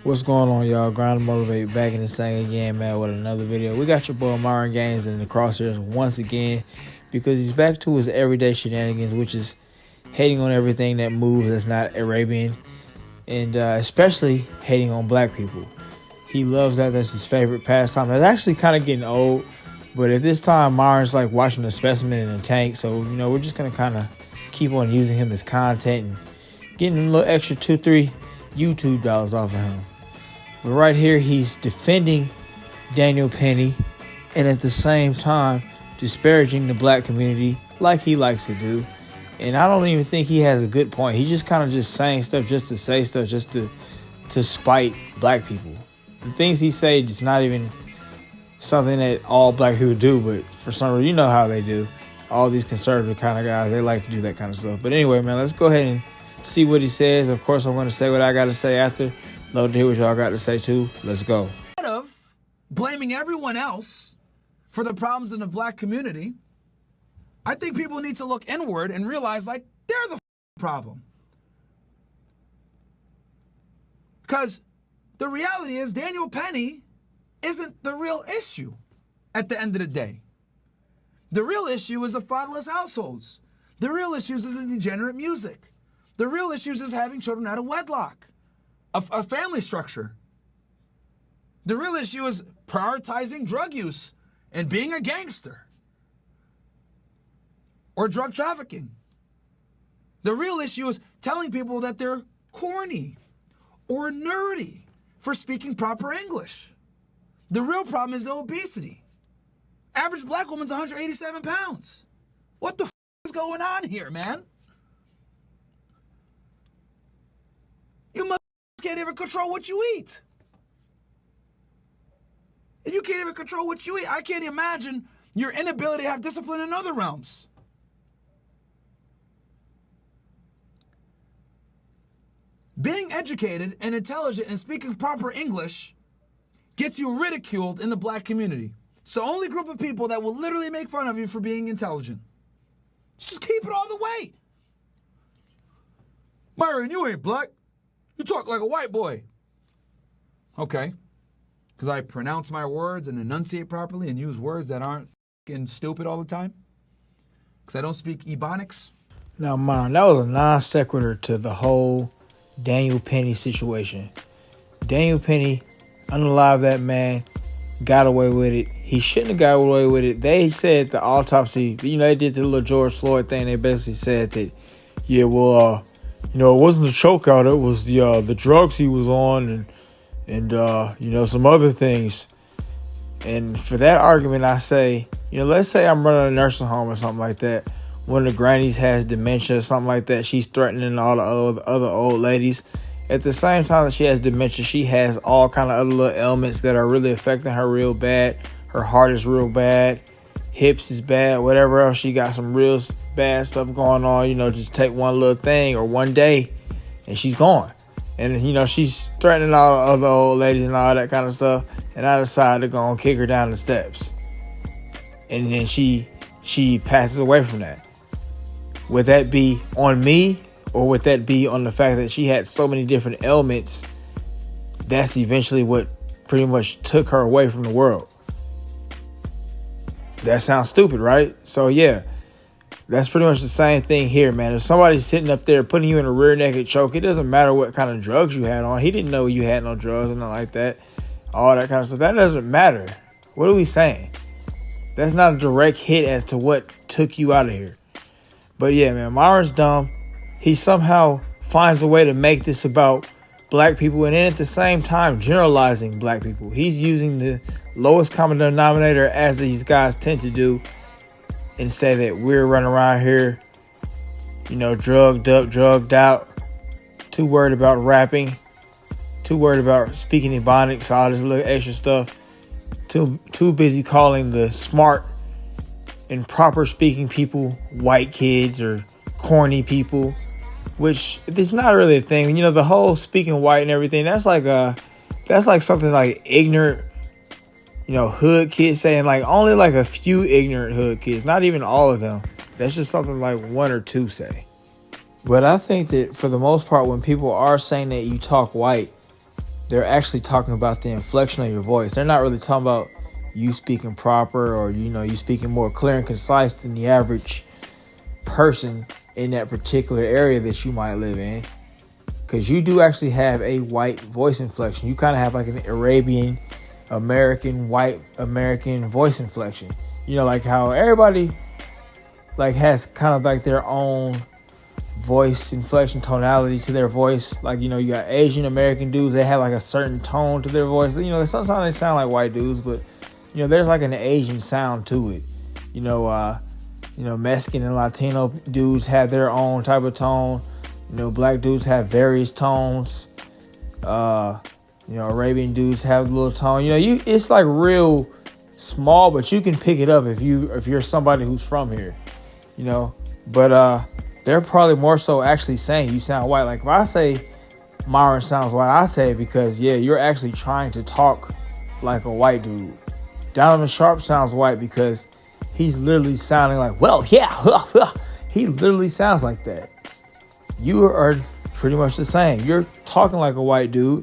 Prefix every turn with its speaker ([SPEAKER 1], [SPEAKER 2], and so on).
[SPEAKER 1] What's going on, y'all? Grind and Motivate back in this thing again, man, with another video. We got your boy Myron Gaines in the crosshairs once again because he's back to his everyday shenanigans, which is hating on everything that moves that's not Arabian, and especially hating on black people. He loves that. That's his favorite pastime. That's actually kind of getting old, but at this time, Myron's like watching a specimen in a tank, so, we're just going to kind of keep on using him as content and getting a little extra 2-3 YouTube dollars off of him. But right here, he's defending Daniel Penny and at the same time disparaging the black community like he likes to do. And I don't even think he has a good point. He's just kind of just saying stuff just to say stuff, just to spite black people. The things he says is not even something that all black people do, but for some reason, you know how they do. All these conservative kind of guys, they like to do that kind of stuff. But anyway, man, let's go ahead and see what he says. Of course, I'm going to say what I got to say after. Love to hear what y'all got to say, too. Let's go.
[SPEAKER 2] Instead of blaming everyone else for the problems in the black community, I think people need to look inward and realize, like, they're the problem. Because the reality is Daniel Penny isn't the real issue at the end of the day. The real issue is the fatherless households. The real issue is the degenerate music. The real issue is having children out of wedlock. A family structure. The real issue is prioritizing drug use and being a gangster. Or drug trafficking. The real issue is telling people that they're corny or nerdy for speaking proper English. The real problem is the obesity. Average black woman's 187 pounds. What the is going on here, man? You must can't even control what you eat. If you can't even control what you eat, I can't imagine your inability to have discipline in other realms. Being educated and intelligent and speaking proper English gets you ridiculed in the black community. It's the only group of people that will literally make fun of you for being intelligent. Just keep it all the way. Myron, you ain't black. You talk like a white boy. Okay. Because I pronounce my words and enunciate properly and use words that aren't fucking stupid all the time. Because I don't speak Ebonics.
[SPEAKER 1] Now, Myron, that was a non sequitur to the whole Daniel Penny situation. Daniel Penny, unalive that man, got away with it. He shouldn't have got away with it. They said the autopsy, they did the little George Floyd thing. They basically said that, it wasn't the chokeout. It was the drugs he was on and some other things. And for that argument, I say, let's say I'm running a nursing home or something like that. One of the grannies has dementia or something like that. She's threatening all the other old ladies. At the same time that she has dementia, she has all kind of other little ailments that are really affecting her real bad. Her heart is real bad. Hips is bad. Whatever else, she got some real bad stuff going on. Just take one little thing or one day and she's gone. And, she's threatening all the other old ladies and all that kind of stuff. And I decide to go and kick her down the steps. And then she passes away from that. Would that be on me? Or would that be on the fact that she had so many different ailments? That's eventually what pretty much took her away from the world. That sounds stupid, right? So, yeah, that's pretty much the same thing here, man. If somebody's sitting up there putting you in a rear naked choke, it doesn't matter what kind of drugs you had on. He didn't know you had no drugs or nothing like that. All that kind of stuff. That doesn't matter. What are we saying? That's not a direct hit as to what took you out of here. But, yeah, man, Myron's dumb. He somehow finds a way to make this about black people and then at the same time generalizing black people. He's using the lowest common denominator as these guys tend to do and say that we're running around here, drugged up, drugged out, too worried about rapping, too worried about speaking Ebonics, all this little extra stuff, too busy calling the smart and proper speaking people white kids or corny people. Which it's not really a thing. The whole speaking white and everything, that's like something like ignorant, hood kids saying, like only like a few ignorant hood kids, not even all of them. That's just something like one or two say. But I think that for the most part, when people are saying that you talk white, they're actually talking about the inflection of your voice. They're not really talking about you speaking proper or, you speaking more clear and concise than the average person in that particular area that you might live in. Because you do actually have a white voice inflection. You kind of have like an Arabian American, white American voice inflection. Like how everybody like has kind of like their own voice inflection tonality to their voice. Like, you got Asian American dudes, they have like a certain tone to their voice. Sometimes they sound like white dudes, but there's like an Asian sound to it. Mexican and Latino dudes have their own type of tone. Black dudes have various tones. Arabian dudes have a little tone. It's like real small, but you can pick it up if you're somebody who's from here. But they're probably more so actually saying you sound white. Like if I say Myron sounds white, I say it because you're actually trying to talk like a white dude. Donovan Sharp sounds white because he's literally sounding like, well, yeah, he literally sounds like that. You are pretty much the same. You're talking like a white dude.